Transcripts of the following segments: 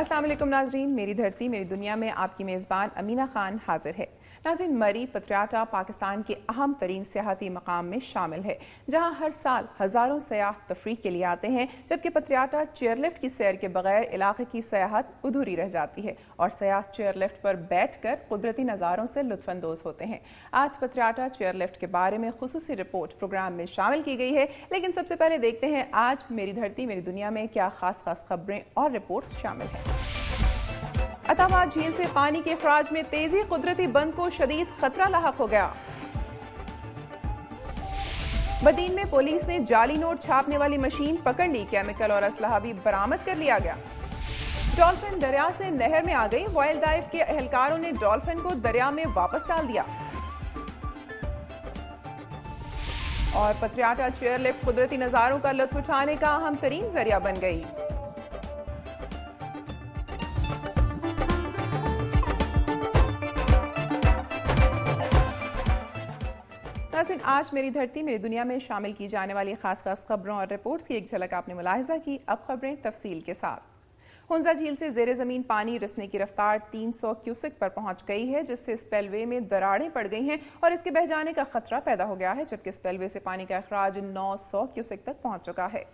अस्सलाम वालेकुम नाजरीन, मेरी धरती मेरी दुनिया में आपकी मेज़बान अमीना खान हाजिर है। नाज़रीन, मरी पतराटा पाकिस्तान के अहम तरीन सियाहती मकाम में शामिल है, जहाँ हर साल हज़ारों सयाह तफरीह के लिए आते हैं, जबकि पतराटा चेयरलिफ्ट की सैर के बगैर इलाके की सयाहत अधूरी रह जाती है और सयाह चेयरलिफ्ट पर बैठ कर कुदरती नज़ारों से लुत्फानंदोज होते हैं। आज पतराटा चेयरलिफ्ट के बारे में खुसूसी रिपोर्ट प्रोग्राम में शामिल की गई है, लेकिन सबसे पहले देखते हैं आज मेरी धरती मेरी दुनिया में क्या खास खबरें और रिपोर्ट्स शामिल हैं। अताबाद झील से पानी के अखराज में तेजी, कुदरती बंद को शदीद खतरा लाहक हो गया। बदीन में पुलिस ने जाली नोट छापने वाली मशीन पकड़ ली, केमिकल और असलहा भी बरामद कर लिया गया। डॉल्फिन दरिया से नहर में आ गई, वाइल्ड लाइफ के एहलकारों ने डॉल्फिन को दरिया में वापस डाल दिया। और पतराटा चेयरलिफ्ट कुदरती नजारों का लुत्फ उठाने का अहम तरीन जरिया बन गई। आज मेरी धरती मेरी दुनिया में शामिल की जाने वाली खास खबरों और रिपोर्ट्स की एक झलक आपने मुलाहिजा की। अब खबरें तफसील के साथ। हुंजा झील से जेर जमीन पानी रिसने की रफ्तार 300 क्यूसेक पर पहुंच गई है, जिससे स्पेलवे में दरारें पड़ गई हैं और इसके बह जाने का खतरा पैदा हो गया है, जबकि स्पेलवे से पानी का अखराज 900 क्यूसेक तक पहुंच चुका है।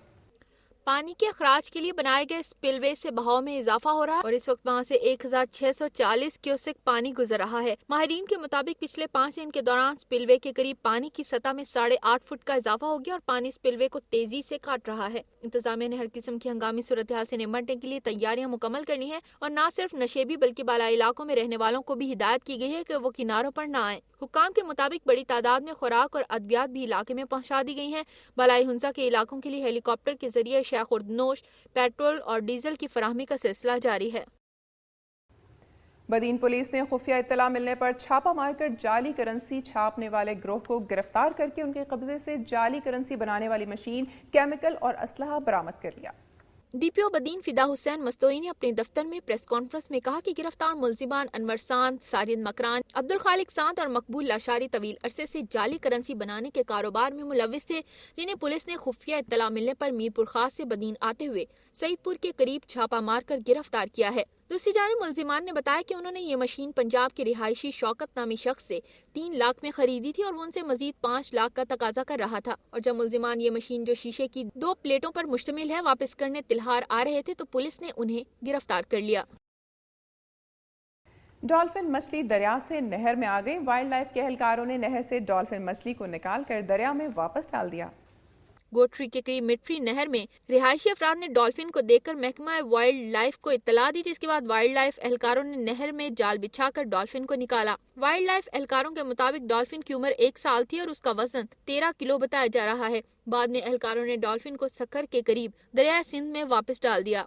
पानी के अखराज के लिए बनाए गए स्पिलवे से बहाव में इजाफा हो रहा है और इस वक्त वहां से 1640 क्यूसेक पानी गुजर रहा है। माहिरीन के मुताबिक पिछले 5 दिन के दौरान स्पिलवे के करीब पानी की सतह में 8.5 फुट का इजाफा हो गया और पानी स्पिलवे को तेजी से काट रहा है। इंतजामिया ने हर किस्म की हंगामी सूरत हाल से निपटने के लिए तैयारियां मुकम्मल करनी है और न सिर्फ नशेबी बल्कि बालाई इलाकों में रहने वालों को भी हिदायत की गई है कि वो किनारों पर न आए। हुक्काम के मुताबिक बड़ी तादाद में खुराक और अद्वियात भी इलाके में पहुंचा दी गई हैं। बालाई हुंजा के इलाकों के लिए हेलीकॉप्टर के जरिए खुर्दनोश, पेट्रोल और डीजल की फराहमी का सिलसिला जारी है। बदीन पुलिस ने खुफिया इत्तला मिलने पर छापा मारकर जाली करेंसी छापने वाले गिरोह को गिरफ्तार करके उनके कब्जे से जाली करेंसी बनाने वाली मशीन, केमिकल और असलहा बरामद कर लिया। डीपीओ बदीन फिदा हुसैन मस्तोई ने अपने दफ्तर में प्रेस कॉन्फ्रेंस में कहा कि गिरफ्तार मुलजिमान अनवर सांद, साजिद मकरान, अब्दुल खालिक सांद और मकबूल लाशारी तवील अरसे से जाली करेंसी बनाने के कारोबार में मुलविस थे, जिन्हें पुलिस ने खुफिया इत्तला मिलने पर मीरपुर खास से बदीन आते हुए सईदपुर के करीब छापा मारकर गिरफ्तार किया है। दूसरी जानिब मुलजिमान ने बताया कि उन्होंने ये मशीन पंजाब के रिहायशी शौकत नामी शख्स से 3 लाख में खरीदी थी और वो उनसे मजीद 5 लाख का तकाजा कर रहा था। और जब मुलजिमान ये मशीन जो शीशे की 2 प्लेटों पर मुश्तमिल है वापस करने तिल्हार आ रहे थे तो पुलिस ने उन्हें गिरफ्तार कर लिया। डॉल्फिन मछली दरिया से नहर में आ गई, वाइल्ड लाइफ के एहलकारों ने नहर से डॉल्फिन मछली को निकाल कर दरिया में वापस डाल दिया। गोटरी के करीब मिट्री नहर में रिहायशी अफराद ने डॉल्फिन को देखकर महकमा वाइल्ड लाइफ को इत्तला दी, जिसके बाद वाइल्ड लाइफ एहलकारों ने नहर में जाल बिछाकर डॉल्फिन को निकाला। वाइल्ड लाइफ एहलकारों के मुताबिक डॉल्फिन की उम्र 1 साल थी और उसका वजन 13 किलो बताया जा रहा है। बाद में एहलकारों ने डॉल्फिन को सक्कर के करीब दरिया सिंध में वापस डाल दिया।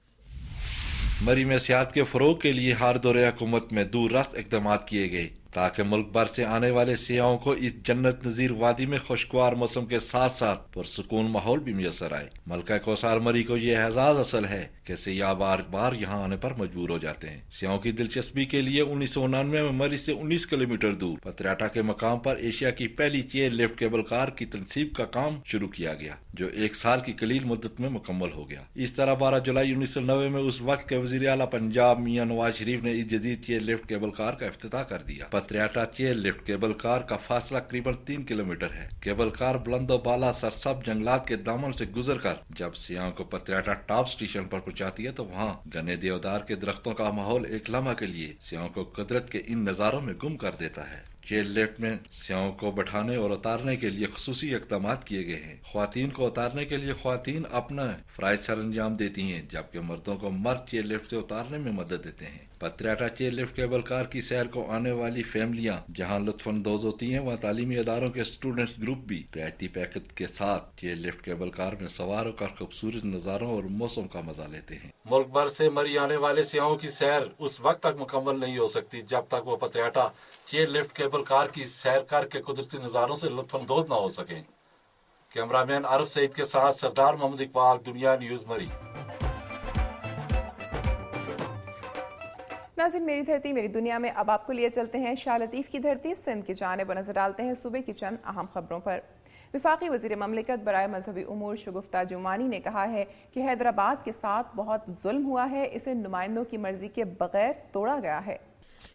मरी में सियाहत के फरोग के लिए हर दौरे हुकूमत में दूरदराज इक़दाम किए गए ताकि मुल्क भर से आने वाले सियाहों को इस जन्नत नज़ीर वादी में खुशगवार मौसम के साथ साथ पुरसुकून माहौल भी मैसर आए। मलका कौसार मरी को यह एजाज हासिल है कि सियाह बार बार यहाँ आने पर मजबूर हो जाते हैं। सियाहों की दिलचस्पी के लिए 1999 में मरी से 19 किलोमीटर दूर पतराटा के मकाम पर एशिया की पहली चेयर लिफ्ट केबल कार की तनसीब का काम शुरू किया गया, जो 1 साल की कलील मुद्दत में मुकम्मल हो गया। इस तरह 12 जुलाई 1990 में उस वक्त के वजीर आला पंजाब मियां नवाज शरीफ ने इस जदीद चेयर लिफ्ट केबल कार का इफ्तिताह कर दिया। पतराटा चेयर लिफ्ट केबल कार का फासला करीबन 3 किलोमीटर है। केबल कार बुलंदो बाला सरसब जंगलात के दामन से गुजर कर जब सियाहों को पतराटा टॉप स्टेशन पर पहुंचाती है तो वहाँ घने देवदार के दरख्तों का माहौल एक लम्हा के लिए सियाहों को कुदरत के इन नजारों में गुम कर देता है। चेयर लिफ्ट में सियाहों को बैठाने और उतारने के लिए खुसूसी इक़दाम किए गए हैं। ख्वातीन को उतारने के लिए ख्वातीन अपना फराइज सर अंजाम देती हैं, जबकि मर्दों को मर्द चेयर लिफ्ट से उतारने में मदद देते हैं। पतराटा चेयर लिफ्ट केबल कार की सैर को आने वाली फैमिलियां जहां लुत्फानंदोज होती हैं, वहां तालीमी इदारों के स्टूडेंट्स ग्रुप भी रियायती पैकेज के साथ चेयर लिफ्ट केबल कार में सवार होकर खूबसूरत नज़ारों और मौसम का मजा लेते हैं। मुल्क भर से मरी आने वाले सियाहों की सैर उस वक्त तक मुकम्मल नहीं हो सकती जब तक वो पतराटा चेयर लिफ्ट केबल कार की सैर करके कुदरती नज़ारों से लुत्फानंदोज न हो सकें। कैमरामैन आरिफ सईद के साथ सरदार मोहम्मद इकबाल, दुनिया न्यूज मरी। नाज़रीन, मेरी धरती मेरी दुनिया में अब आपको लिए चलते हैं शाह लतीफ की धरती सिंध की जानिब नजर डालते हैं सुबह की चंद अहम खबरों पर। वफाकी वज़ीर ममलिकत बराए मजहबी उमूर शगुफ्ता जुमानी ने कहा है कि हैदराबाद के साथ बहुत जुल्म हुआ है, इसे नुमाइंदों की मर्जी के बगैर तोड़ा गया है।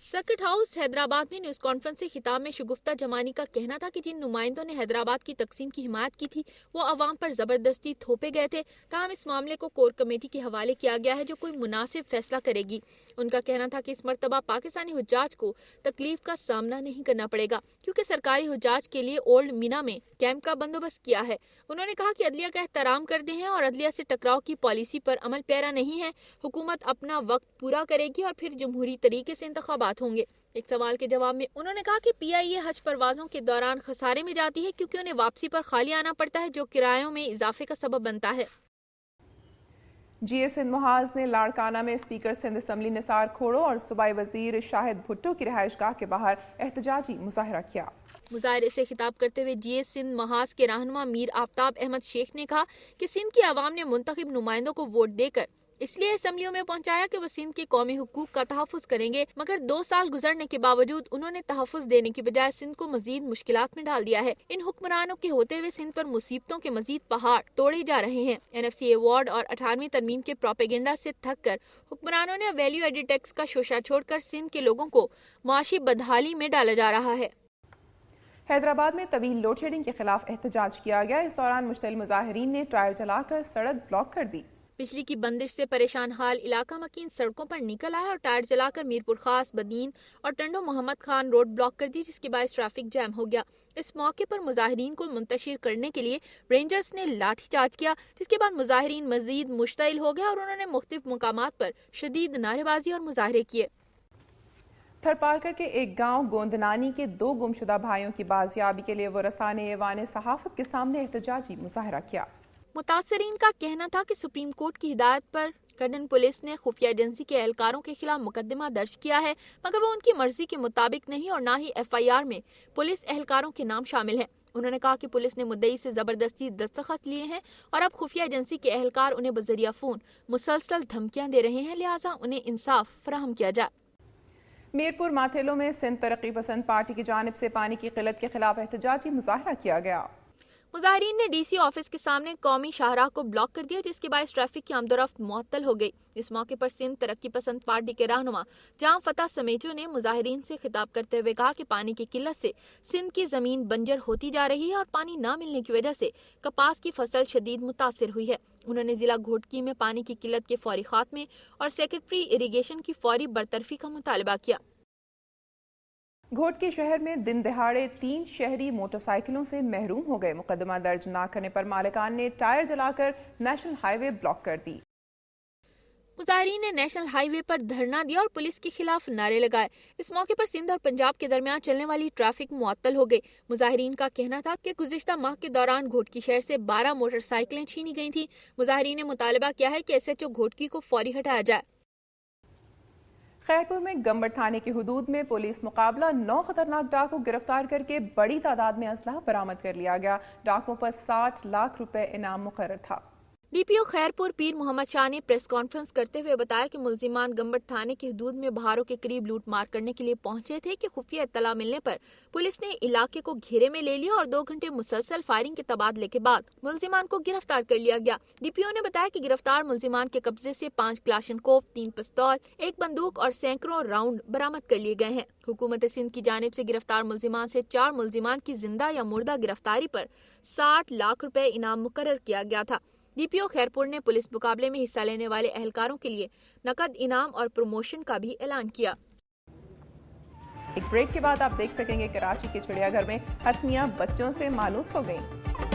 सर्किट हाउस हैदराबाद में न्यूज कॉन्फ्रेंस से खिताब में शगुफ्ता जमानी का कहना था कि जिन नुमाइंदों ने हैदराबाद की तकसीम की हिमायत की थी वो अवाम पर जबरदस्ती थोपे गए थे। ताहम इस मामले को कोर कमेटी के हवाले किया गया है जो कोई मुनासिब फैसला करेगी। उनका कहना था कि इस मरतबा पाकिस्तानी हुज्जाज को तकलीफ का सामना नहीं करना पड़ेगा क्योंकि सरकारी हुज्जाज के लिए ओल्ड मीना में कैंप का बंदोबस्त किया है। उन्होंने कहा कि अदलिया का एहतराम करते हैं और अदलिया से टकराव की पॉलिसी पर अमल पैरा नहीं है। हुकूमत अपना वक्त पूरा करेगी और फिर जमहूरी तरीके से इंतखाबात होंगे। एक सवाल के जवाब में उन्होंने कहा कि PIA हज परवाजों के दौरान खसारे में जाती है क्योंकि उन्हें वापसी पर खाली आना पड़ता है जो किरायों में इजाफे का सबब बनता है। GA सिंध मुहाज ने लाड़काना में स्पीकर सिंध असम्बली निसार खोड़ो और सूबाई वजीर शाहिद भुट्टो की रिहाइशगाह के बाहर एहतजाजी मुजाहरा किया। मुजाहरे से खिताब करते हुए GA सिंध महाज के रहनुमा मीर आफ्ताब अहमद शेख ने कहा कि सिंध की आवाम ने मुंतखब नुमाइंदों को वोट देकर इसलिए असम्बलियों में पहुंचाया कि वो सिंध के कौमी हुकूक का तहफ़्फ़ुज़ करेंगे, मगर 2 साल गुजरने के बावजूद उन्होंने तहफ़्फ़ुज़ देने की बजाय सिंध को मजीद मुश्किलात में डाल दिया है। इन हुक्मरानों के होते हुए सिंध पर मुसीबतों के मजीद पहाड़ तोड़े जा रहे हैं। NFCA वार्ड और 18वीं तरमीम के प्रोपेगेंडा से थक कर हुक्मरानों ने वैल्यू एडेड टैक्स का शोशा छोड़कर सिंध के लोगों को माशी बदहाली में डाला जा रहा है। हैदराबाद में तवील लोड शेडिंग के खिलाफ एहतजाज किया गया। इस दौरान मुश्तइल मुजाहिरीन ने टायर जलाकर सड़क ब्लॉक कर दी। बिजली की बंदिश से परेशान हाल इलाका मकीन सड़कों पर निकल आया और टायर जलाकर मीरपुर खास, बदीन और टंडो मोहम्मद खान रोड ब्लॉक कर दी जिसके बायस ट्रैफिक जैम हो गया। इस मौके पर मुजाहिरीन को मुंतशिर करने के लिए रेंजर्स ने लाठीचार्ज किया जिसके बाद मुजाहिरीन मजीद मुश्तइल हो गए और उन्होंने मुख्तलिफ मुकामात पर शदीद नारेबाजी और मुजाहरे किए। थरपारकर के एक गांव गोंदनानी के 2 गुमशुदा भाइयों की बाजियाबी के लिए वरसाने ऐवान सहाफत के सामने एहतजाजी मुजाहरा किया। मुतासरीन का कहना था कि सुप्रीम कोर्ट की हिदायत पर कर्नल पुलिस ने खुफिया एजेंसी के एहलकारों के खिलाफ मुकदमा दर्ज किया है मगर वो उनकी मर्जी के मुताबिक नहीं और ना ही FIR में पुलिस एहलकारों के नाम शामिल हैं। उन्होंने कहा कि पुलिस ने मुद्दई से जबरदस्ती दस्तखत लिए हैं और अब खुफिया एजेंसी के एहलकार उन्हें बजरिया फोन मुसलसल धमकियां दे रहे हैं, लिहाजा उन्हें इंसाफ फराहम किया जाए। मीरपुर माथेलो में सिंध तरक्की पसंद पार्टी की जानिब से पानी की किल्लत के खिलाफ एहतजाजी मुजाहरा किया गया। मुजाहिरीन ने DC ऑफिस के सामने कौमी शाहराह को ब्लॉक कर दिया जिसके बायस ट्रैफिक की आमदोरफ्त मुअत्तल हो गई। इस मौके पर सिंध तरक्की पसंद पार्टी के रहनुमा जाम फतह समेजो ने मुजाहिरीन से खिताब करते हुए कहा कि पानी की किल्लत से सिंध की जमीन बंजर होती जा रही है और पानी न मिलने की वजह से कपास की फसल शदीद मुतासिर हुई है। उन्होंने जिला घोटकी में पानी की किल्लत के फौरी खात्मे और सेक्रेटरी इरिगेशन की फौरी बरतरफी का मुतालबा किया। घोटकी शहर में दिन दहाड़े 3 शहरी मोटरसाइकिलों से महरूम हो गए। मुकदमा दर्ज न करने पर मालिकान ने टायर जलाकर नेशनल हाईवे ब्लॉक कर दी। मुजाहिरीन ने नेशनल हाईवे पर धरना दिया और पुलिस के खिलाफ नारे लगाए। इस मौके पर सिंध और पंजाब के दरमियान चलने वाली ट्रैफिक मुअत्तल हो गई। मुजाहिरीन का कहना था कि गुज़िश्ता माह के दौरान घोटकी शहर से 12 मोटरसाइकिलें छीनी गई थी। मुजाहिरीन ने मुतालबा किया है कि SHO घोटकी को फौरी हटाया जाए। खैरपुर में गंबर थाने की हुदूद में पुलिस मुकाबला 9 खतरनाक डाकू गिरफ्तार करके बड़ी तादाद में असलहा बरामद कर लिया गया। डाकुओं पर 60 लाख रुपए इनाम मुकर्रर था। DPO खैरपुर पीर मोहम्मद शाह ने प्रेस कॉन्फ्रेंस करते हुए बताया कि मुल्जिमान गंबट थाने की हदूद में बहारों के करीब लूट मार करने के लिए पहुंचे थे कि खुफिया इत्तला मिलने पर पुलिस ने इलाके को घेरे में ले लिया और 2 घंटे मुसलसल फायरिंग के तबादले के बाद मुल्जिमान को गिरफ्तार कर लिया गया। DPO ने बताया कि गिरफ्तार मुल्जिमान के कब्जे से 5 क्लाशनकोव, 3 पिस्तौल, 1 बंदूक और सैकड़ों राउंड बरामद कर लिए गए हैं। हुकूमत सिंध की जानिब से गिरफ्तार मुल्जिमान से 4 मुल्जिमान की जिंदा या मुर्दा गिरफ्तारी पर 60 लाख रुपए इनाम मुकर्रर किया गया था। DPO खैरपुर ने पुलिस मुकाबले में हिस्सा लेने वाले एहलकारों के लिए नकद इनाम और प्रमोशन का भी ऐलान किया। एक ब्रेक के बाद आप देख सकेंगे कराची के चिड़ियाघर में हथनियां बच्चों से मायूस हो गईं।